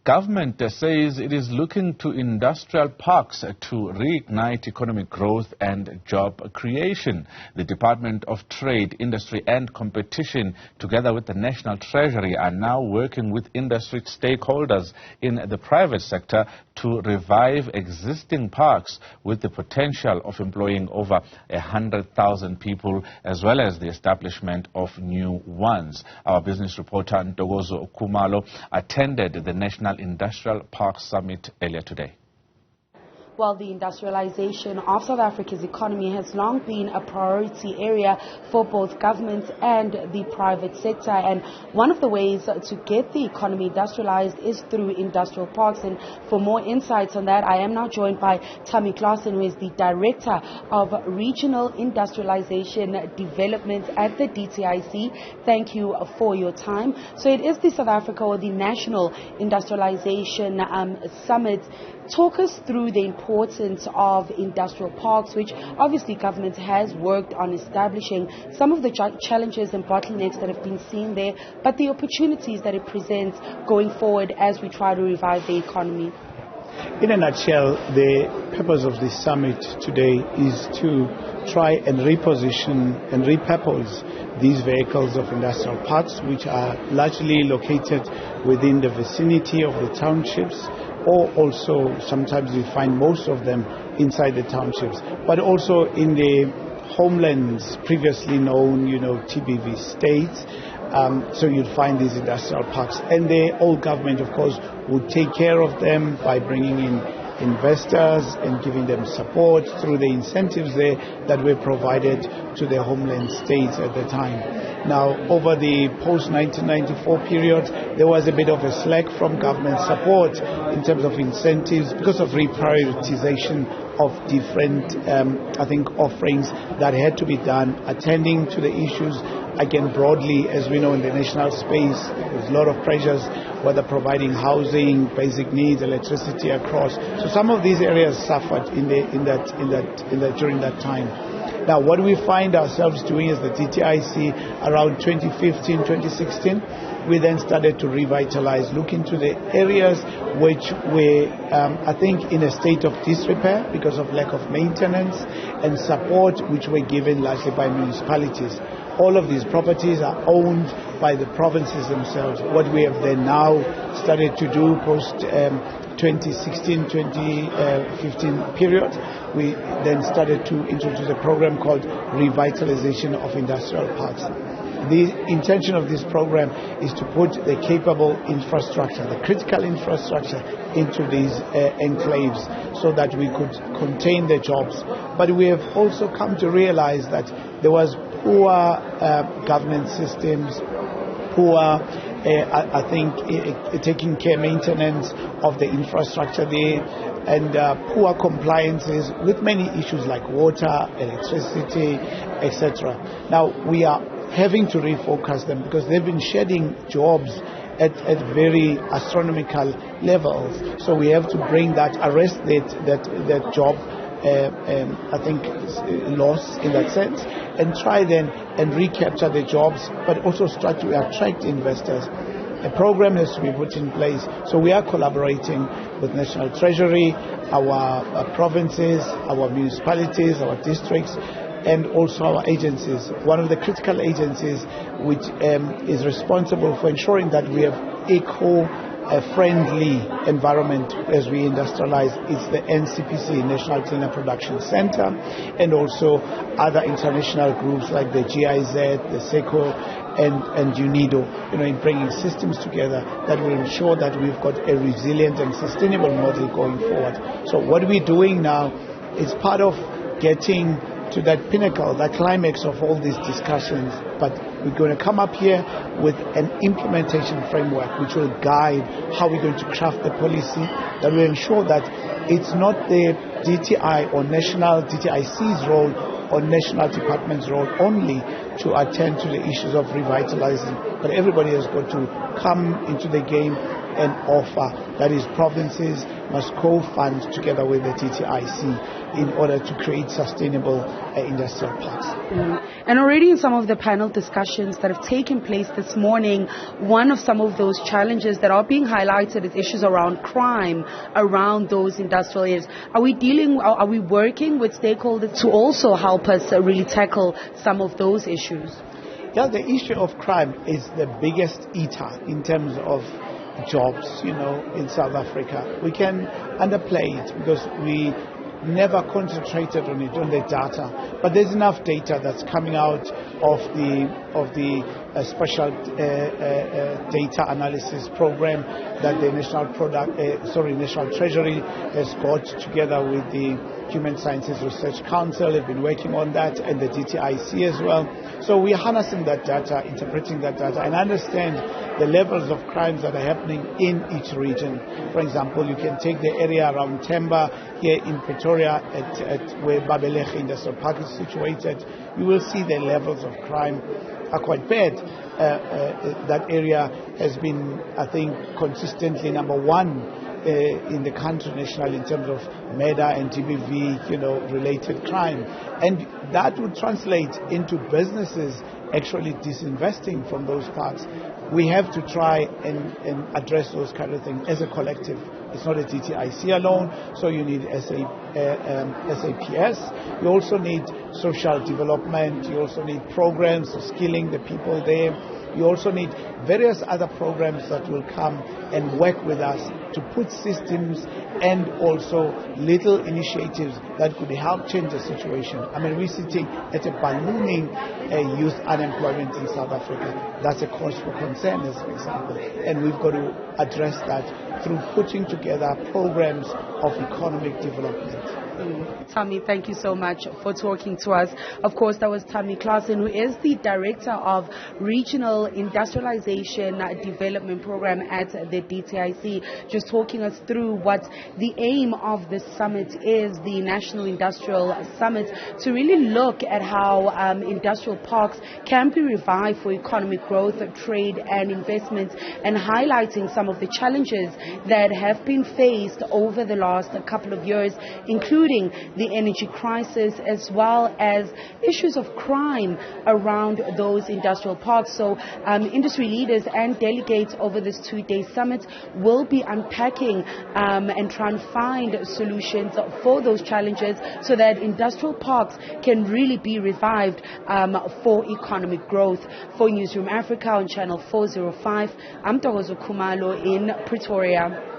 Government says it is looking to industrial parks to reignite economic growth and job creation. The Department of Trade, Industry and Competition, together with the National Treasury, are now working with industry stakeholders in the private sector to revive existing parks with the potential of employing over 100,000 people, as well as the establishment of new ones. Our business reporter Ntokozo Khumalo attended the National Industrial Park Summit earlier today. Well, the industrialization of South Africa's economy has long been a priority area for both government and the private sector. And one of the ways to get the economy industrialized is through industrial parks. And for more insights on that, I am now joined by Tammy Clausen, who is the Director of Regional Industrialization Development at the DTIC. Thank you for your time. So it is the South Africa or the National Industrialization Summit. Talk us through the importance of industrial parks, which obviously government has worked on establishing, some of the challenges and bottlenecks that have been seen there, but the opportunities that it presents going forward as we try to revive the economy. In a nutshell, the purpose of this summit today is to try and reposition and repurpose these vehicles of industrial parks, which are largely located within the vicinity of the townships, or also sometimes we find most of them inside the townships, but also in the homelands previously known, TBV states. So you'd find these industrial parks, and the old government, of course, would take care of them by bringing in investors and giving them support through the incentives there that were provided to the homeland states at the time. Now, over the post-1994 period, there was a bit of a slack from government support in terms of incentives because of reprioritization of different, offerings that had to be done, attending to the issues, again, broadly, as we know in the national space. There's a lot of pressures, whether providing housing, basic needs, electricity across. So some of these areas suffered during that time. Now, what we find ourselves doing as the DTIC around 2015, 2016, we then started to revitalize, look into the areas which were, in a state of disrepair because of lack of maintenance and support, which were given largely by municipalities. All of these properties are owned by the provinces themselves. What we have then now started to do post 2016-2015 period, we then started to introduce a program called Revitalization of Industrial Parks. The intention of this program is to put the capable infrastructure, the critical infrastructure, into these enclaves so that we could contain the jobs. But we have also come to realize that there was poor governance systems, poor, taking care, maintenance of the infrastructure there, and poor compliances with many issues like water, electricity, etc. Now, we are having to refocus them because they've been shedding jobs at very astronomical levels. So we have to bring that, arrest that job loss in that sense, and try then and recapture the jobs, but also start to attract investors. A program has to be put in place. So we are collaborating with National Treasury, our provinces, our municipalities, our districts, and also our agencies. One of the critical agencies which is responsible for ensuring that we have eco-friendly environment as we industrialize is the NCPC, National Cleaner Production Center, and also other international groups like the GIZ, the SECO, and UNIDO, in bringing systems together that will ensure that we've got a resilient and sustainable model going forward. So what we're doing now is part of getting to that pinnacle, that climax of all these discussions, but we're going to come up here with an implementation framework which will guide how we're going to craft the policy that will ensure that it's not the DTI or national DTIC's role or national department's role only to attend to the issues of revitalizing, but everybody has got to come into the game an offer. That is, provinces must co-fund together with the TTIC in order to create sustainable industrial parks. And already in some of the panel discussions that have taken place this morning, one of some of those challenges that are being highlighted is issues around crime around those industrial areas. Are we working with stakeholders to also help us really tackle some of those issues? Yeah, the issue of crime is the biggest eater in terms of jobs, in South Africa. We can underplay it because we never concentrated on it, on the data. But there's enough data that's coming out of the special data analysis program that the National Treasury has got together with the Human Sciences Research Council. Have been working on that, and the DTIC as well. So we are harnessing that data, interpreting that data, and understand the levels of crimes that are happening in each region. For example, you can take the area around Temba here in Pretoria, at where Babelege Industrial Park is situated. You will see the levels of crime are quite bad. That area has been, I think, consistently number one in the country nationally in terms of murder and GBV, related crime. And that would translate into businesses actually disinvesting from those parts. We have to try and address those kind of things as a collective. It's not a TTIC alone, so you need SAPS. You also need social development. You also need programs for skilling the people there. You also need various other programs that will come and work with us to put systems and also little initiatives that could help change the situation. I mean, we're sitting at a ballooning youth unemployment in South Africa. That's a cause for concern, as an example. And we've got to address that through putting together programs of economic development. Tammy, thank you so much for talking to us. Of course, that was Tammy Claassen, who is the Director of Regional Industrialization Development Program at the DTIC, just talking us through what the aim of this summit is, the National Industrial Summit, to really look at how industrial parks can be revived for economic growth, trade and investment, and highlighting some of the challenges that have been faced over the last couple of years, including the energy crisis as well as issues of crime around those industrial parks. So industry leaders and delegates over this 2-day summit will be unpacking and trying to find solutions for those challenges so that industrial parks can really be revived for economic growth. For Newzroom Afrika on channel 405, I'm Ntokozo Khumalo in Pretoria.